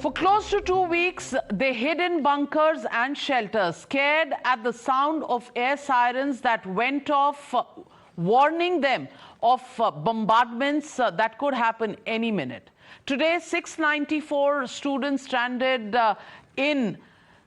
For close to 2 weeks, they hid in bunkers and shelters, scared at the sound of air sirens that went off, warning them of bombardments that could happen any minute. Today, 694 students stranded in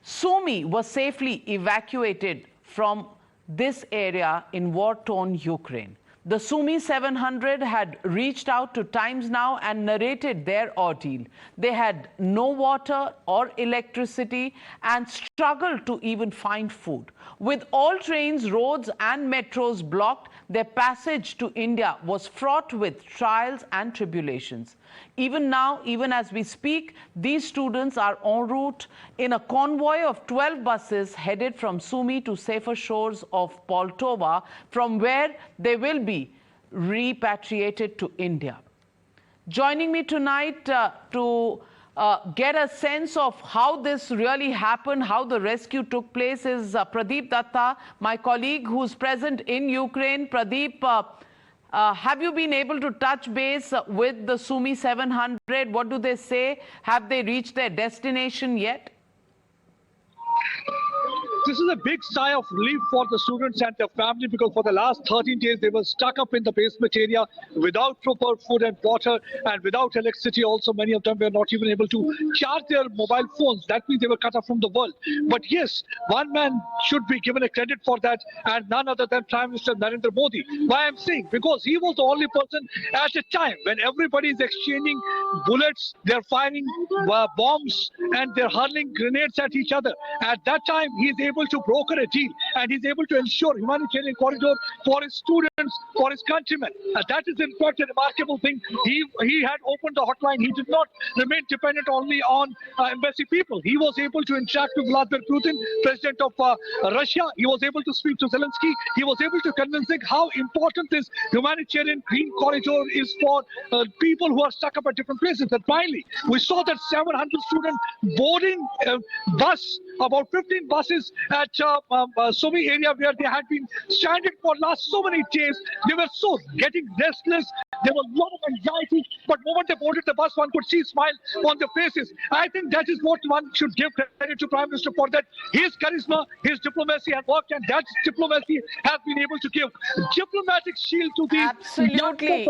Sumy were safely evacuated from this area in war-torn Ukraine. The Sumy 700 had reached out to Times Now and narrated their ordeal. They had no water or electricity and struggled to even find food. With all trains, roads and metros blocked, their passage to India was fraught with trials and tribulations. Even now, even as we speak, these students are en route in a convoy of 12 buses headed from Sumy to safer shores of Poltava, from where they will be repatriated to India. Joining me tonight to get a sense of how this really happened, how the rescue took place, is Pradip Dutta, my colleague who's present in Ukraine. Pradip, have you been able to touch base with the Sumy 700? What do they say? Have they reached their destination yet? This is a big sigh of relief for the students and their family, because for the last 13 days they were stuck up in the basement area without proper food and water and without electricity. Also, many of them were not even able to charge their mobile phones. That means they were cut off from the world. But yes, one man should be given a credit for that, and none other than Prime Minister Narendra Modi. Why I'm saying? Because he was the only person at a time when everybody is exchanging bullets, they're firing bombs and they're hurling grenades at each other. At that time, he's able to broker a deal, and he's able to ensure humanitarian corridor for his students, for his countrymen. That is in fact a remarkable thing. He had opened the hotline. He did not remain dependent only on embassy people. He was able to interact with Vladimir Putin, president of Russia. He was able to speak to Zelensky. He was able to convince him how important this humanitarian green corridor is for people who are stuck up at different places. And finally, we saw that 700 students boarding a bus, about 15 buses at Sumy area, where they had been stranded for last so many days. They were so getting restless. There was a lot of anxiety, but the moment they boarded the bus, one could see smile on their faces. I think that is what one should give credit to Prime Minister for, that his charisma, his diplomacy has worked, and that diplomacy has been able to give diplomatic shield to these. Absolutely.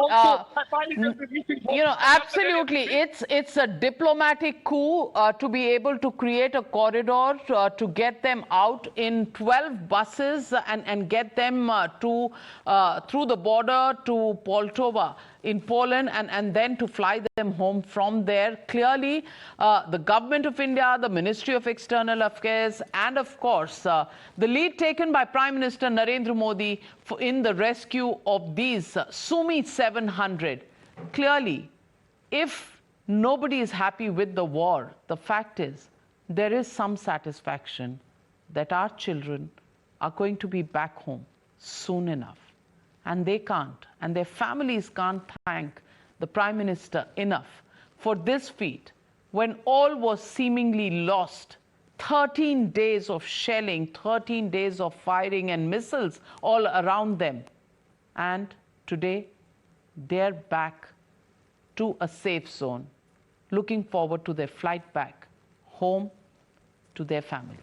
Absolutely. It's a diplomatic coup to be able to create a corridor to get them out in 12 buses and get them through the border to Poltava in Poland, and then to fly them home from there. Clearly, the government of India, the Ministry of External Affairs, and of course, the lead taken by Prime Minister Narendra Modi in the rescue of these Sumy 700. Clearly, if nobody is happy with the war, the fact is there is some satisfaction that our children are going to be back home soon enough. And they can't, and their families can't thank the Prime Minister enough for this feat when all was seemingly lost. 13 days of shelling, 13 days of firing and missiles all around them. And today, they're back to a safe zone, looking forward to their flight back home to their family.